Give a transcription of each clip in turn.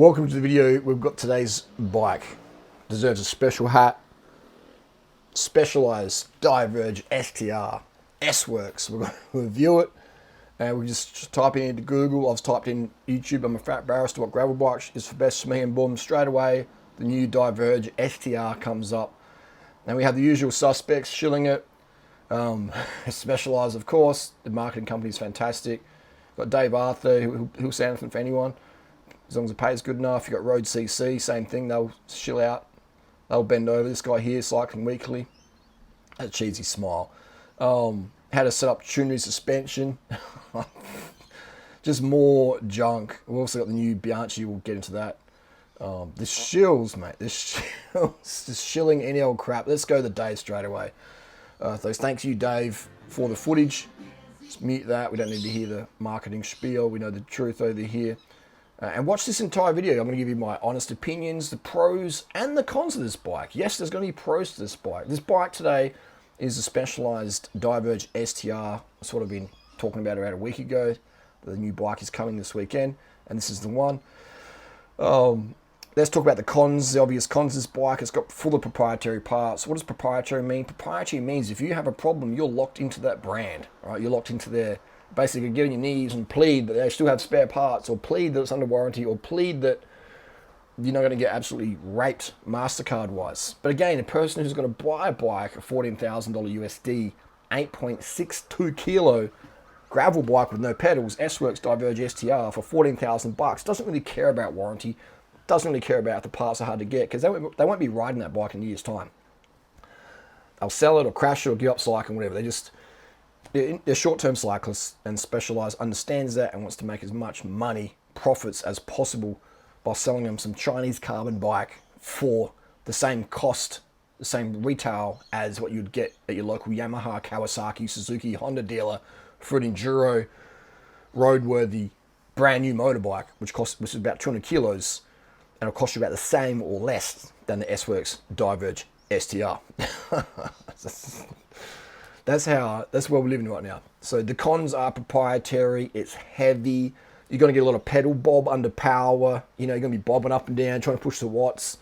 Welcome to the video. We've got today's bike. Deserves a special hat. Specialized Diverge STR S-Works. We're going to review it. And we just type it into Google. I've typed in YouTube. I'm a fat barrister. What gravel bike is for best for me, and boom, straight away the new Diverge STR comes up. And we have the usual suspects shilling it. Specialized, of course. The marketing company is fantastic. Got Dave Arthur, who'll say anything for anyone, as long as the pay is good enough. You've got Road CC, same thing. They'll shill out. They'll bend over. This guy here, Cycling Weekly. That cheesy smile. How to set up tuner suspension. Just more junk. We've also got the new Bianchi. We'll get into that. The shills, mate. The shills. Just shilling any old crap. Let's go to Dave straight away. So thanks you, Dave, for the footage. Let's mute that. We don't need to hear the marketing spiel. We know the truth over here. And watch this entire video. I'm going to give you my honest opinions, the pros and the cons of this bike. Yes, there's going to be pros to this bike. This bike today is a Specialized Diverge STR. I sort of been talking about it about a week ago. The new bike is coming this weekend, and this is the one. Let's talk about the cons, the obvious cons of this bike. It's got full of proprietary parts. What does proprietary mean? Proprietary means if you have a problem, you're locked into that brand. Right? You're locked into their... Basically get on your knees and plead that they still have spare parts, or plead that it's under warranty, or plead that you're not going to get absolutely raped MasterCard wise. But again, a person who's going to buy a bike, a $14,000 USD, 8.62 kilo gravel bike with no pedals, S-Works Diverge STR for 14,000 bucks, doesn't really care about warranty, doesn't really care about if the parts are hard to get, because they won't be riding that bike in a year's time. They'll sell it or crash it or give up cycling, whatever. They're short-term cyclists, and Specialized understands that and wants to make as much money, profits as possible by selling them some Chinese carbon bike for the same cost, the same retail as what you'd get at your local Yamaha, Kawasaki, Suzuki, Honda dealer for an enduro, roadworthy, brand new motorbike, which is about 200 kilos, and it'll cost you about the same or less than the S-Works Diverge STR. That's where we're living right now. So the cons are proprietary. It's heavy. You're going to get a lot of pedal bob under power. You know, you're going to be bobbing up and down, trying to push the watts.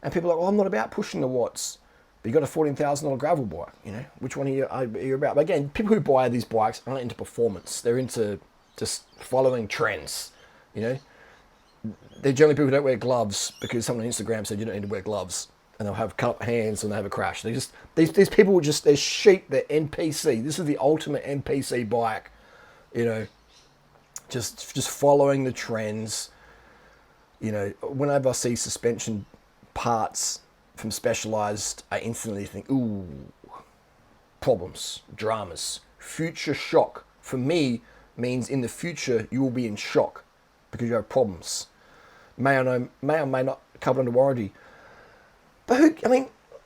And people are like, well, I'm not about pushing the watts. But you got a $14,000 gravel bike. You know, which one are you about? But again, people who buy these bikes aren't into performance. They're into just following trends. You know, they're generally people who don't wear gloves because someone on Instagram said you don't need to wear gloves. And they'll have cut up hands and they have a crash. These people are just, they're sheep, they're NPC. This is the ultimate NPC bike, you know, just following the trends. You know, whenever I see suspension parts from Specialized, I instantly think, ooh, problems, dramas. Future shock for me means in the future you will be in shock because you have problems. May or may not covered under warranty. But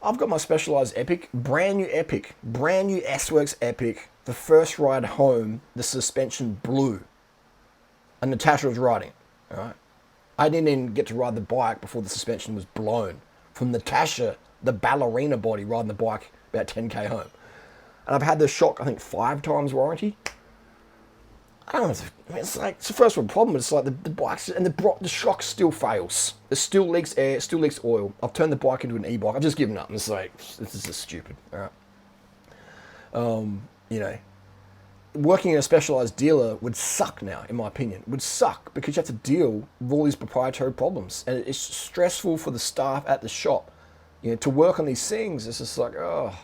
I've got my Specialized Epic, brand new S-Works Epic. The first ride home, the suspension blew, and Natasha was riding. All right, I didn't even get to ride the bike before the suspension was blown from Natasha, the ballerina body, riding the bike about 10k home. And I've had this shock, I think, 5 times warranty. I don't know. It's like, it's the first world problem. It's like the bikes and the shock still fails. It still leaks air. It still leaks oil. I've turned the bike into an e-bike. I've just given up. It's like, this is just stupid. All right. You know, working in a Specialized dealer would suck now, in my opinion. It would suck because you have to deal with all these proprietary problems, and it's stressful for the staff at the shop. You know, to work on these things, it's just like, oh.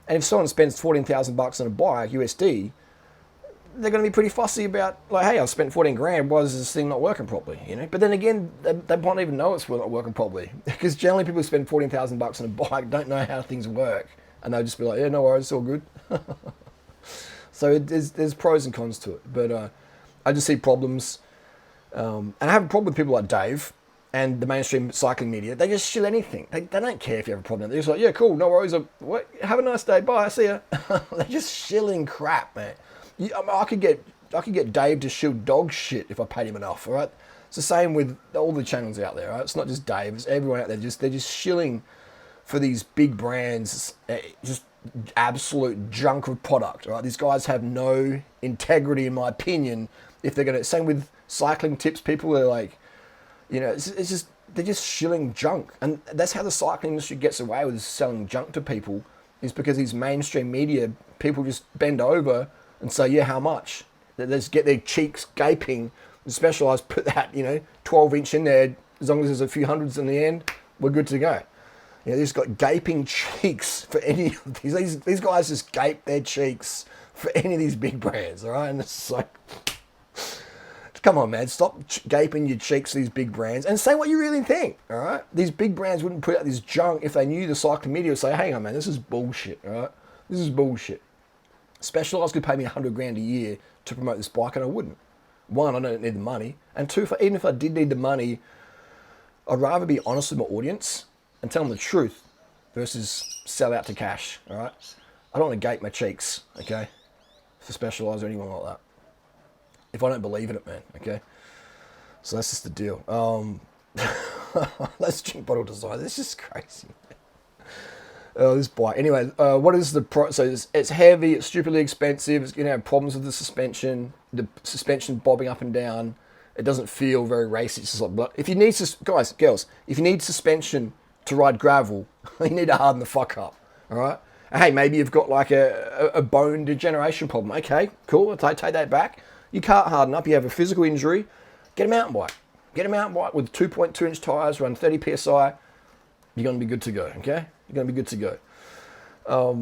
And if someone spends 14,000 bucks on a bike, USD, they're going to be pretty fussy about, like, hey, I've spent 14 grand, why is this thing not working properly, you know? But then again, they won't even know it's not working properly, because generally people who spend 14,000 bucks on a bike don't know how things work, and they'll just be like, yeah, no worries, it's all good. So there's pros and cons to it, but I just see problems, and I have a problem with people like Dave and the mainstream cycling media. They just shit anything. They don't care if you have a problem. They're just like, yeah, cool, no worries, have a nice day, bye, see ya. They're just shilling crap, man. I could get Dave to shill dog shit if I paid him enough, all right? It's the same with all the channels out there, right? It's not just Dave, it's everyone out there. They're just shilling for these big brands, just absolute junk of product, right? These guys have no integrity, in my opinion. If they're going to, same with cycling tips people, they're like, You know, it's just they're just shilling junk, and that's how the cycling industry gets away with selling junk to people. Is because these mainstream media people just bend over and say, yeah, how much? They just get their cheeks gaping. The Specialized put that 12-inch in there. As long as there's a few hundreds in the end, we're good to go. You know, they've just got gaping cheeks for any of these. These guys just gape their cheeks for any of these big brands, all right? And it's like, come on, man, stop gaping your cheeks to these big brands and say what you really think, all right? These big brands wouldn't put out this junk if they knew the cycling media would say, hang on, man, this is bullshit, all right? This is bullshit. Specialized could pay me $100,000 a year to promote this bike, and I wouldn't. One, I don't need the money. And two, even if I did need the money, I'd rather be honest with my audience and tell them the truth versus sell out to cash, all right? I don't want to gape my cheeks, okay, for Specialized or anyone like that. If I don't believe in it, man, okay? So that's just the deal. Let's drink bottle design. This is crazy. Oh, this bike. Anyway, what is the pro? So it's heavy. It's stupidly expensive. It's going to have problems with the suspension. The suspension bobbing up and down. It doesn't feel very racy. It's just like blood. If you need guys, girls, if you need suspension to ride gravel, you need to harden the fuck up. All right. And hey, maybe you've got like a bone degeneration problem. Okay, cool. I'll take that back. You can't harden up. You have a physical injury. Get a mountain bike. Get a mountain bike with 2.2-inch tires. Run 30 psi. You're going to be good to go. Okay. You're going to be good to go. All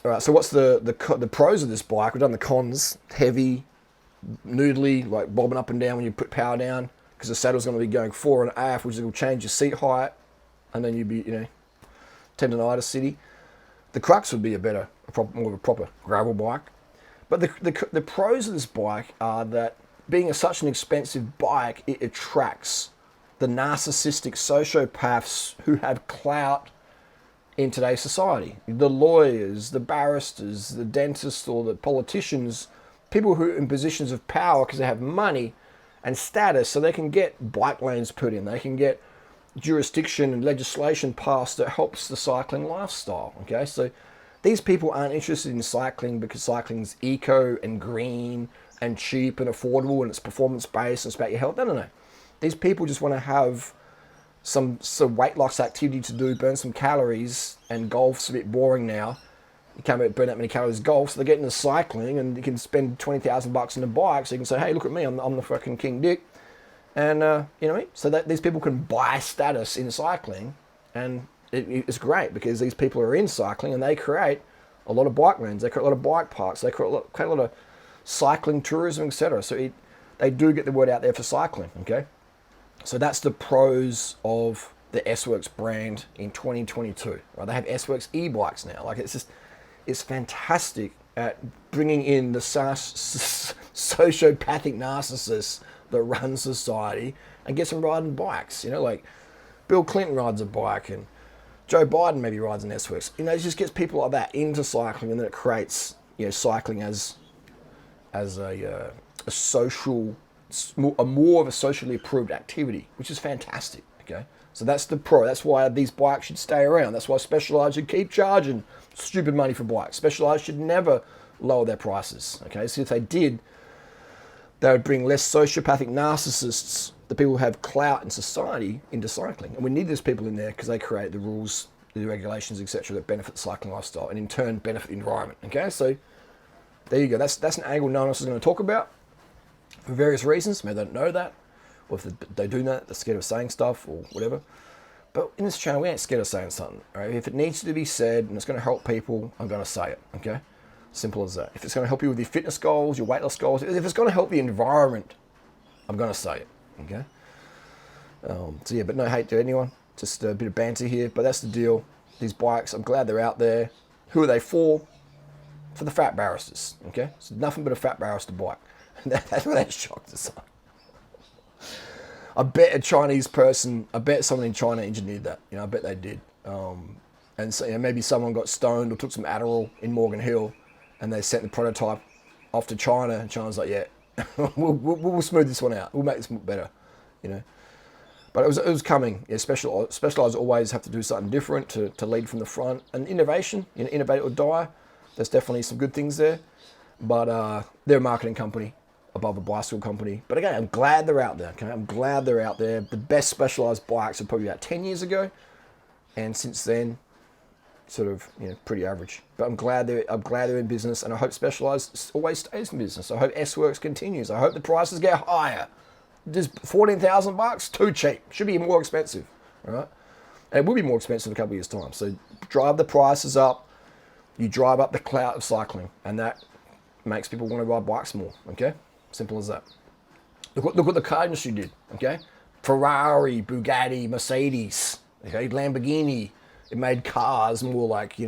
right, so what's the pros of this bike? We've done the cons. Heavy, noodly, like bobbing up and down when you put power down, because the saddle's going to be going fore and aft, which will change your seat height, and then you'd be, tendonitis city. The crux would be more of a proper gravel bike. But the pros of this bike are that being such an expensive bike, it attracts the narcissistic sociopaths who have clout in today's society. The lawyers, the barristers, the dentists, or the politicians, people who are in positions of power because they have money and status, so they can get bike lanes put in, they can get jurisdiction and legislation passed that helps the cycling lifestyle. Okay, so these people aren't interested in cycling because cycling's eco and green and cheap and affordable and it's performance based and it's about your health. No. These people just want to have some weight loss activity to do, burn some calories, and golf's a bit boring now. You can't burn that many calories golf, so they get into cycling and you can spend $20,000 on a bike, so you can say, hey, look at me, I'm the fucking King Dick. And, you know what I mean? So that these people can buy status in cycling, and it's great because these people are in cycling and they create a lot of bike lanes, they create a lot of bike parks, they create a lot of cycling tourism, etc. So they do get the word out there for cycling, okay? So that's the pros of the S-Works brand in 2022. Right? They have S-Works e-bikes now. Like it's fantastic at bringing in the sociopathic narcissists that run society and gets them riding bikes. Like Bill Clinton rides a bike and Joe Biden maybe rides an S-Works. It just gets people like that into cycling, and then it creates cycling as a social. More of a socially approved activity, which is fantastic. Okay, so that's the pro. That's why these bikes should stay around. That's why Specialized should keep charging stupid money for bikes. Specialized should never lower their prices. Okay, so if they did, they would bring less sociopathic narcissists, the people who have clout in society, into cycling. And we need those people in there because they create the rules, the regulations, etc., that benefit the cycling lifestyle and in turn benefit the environment. Okay, so there you go. That's an angle no one else is going to talk about. For various reasons, maybe they don't know that, or if they do know that, they're scared of saying stuff or whatever. But in this channel, we ain't scared of saying something. Right? If it needs to be said and it's going to help people, I'm going to say it. Okay, simple as that. If it's going to help you with your fitness goals, your weight loss goals, if it's going to help the environment, I'm going to say it. Okay. So yeah, but no hate to anyone. Just a bit of banter here, but that's the deal. These bikes, I'm glad they're out there. Who are they for? For the fat barristers. Okay, so nothing but a fat barrister bike. That's what that shocked us on. I bet someone in China engineered that. I bet they did. And so maybe someone got stoned or took some Adderall in Morgan Hill, and they sent the prototype off to China, and China's like, yeah, we'll smooth this one out. We'll make this better, But it was coming. Yeah, Specialized always have to do something different to lead from the front. And innovation, innovate or die. There's definitely some good things there, but they're a marketing company. above a bicycle company. But again, I'm glad they're out there. Okay, I'm glad they're out there. The best Specialized bikes are probably about 10 years ago, and since then, sort of, pretty average. But I'm glad they're in business, and I hope Specialized always stays in business. I hope S-Works continues. I hope the prices get higher. Just $14,000, too cheap. Should be more expensive, all right? And it will be more expensive in a couple of years' time. So drive the prices up. You drive up the clout of cycling, and that makes people want to ride bikes more. Okay, simple as that. Look what the car industry did. Okay, Ferrari, Bugatti, Mercedes. Okay, Lamborghini. It made cars more like,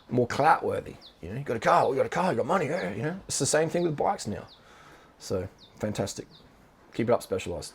more clout worthy. You got a car, you got money. It's the same thing with bikes now. So fantastic. Keep it up, Specialized.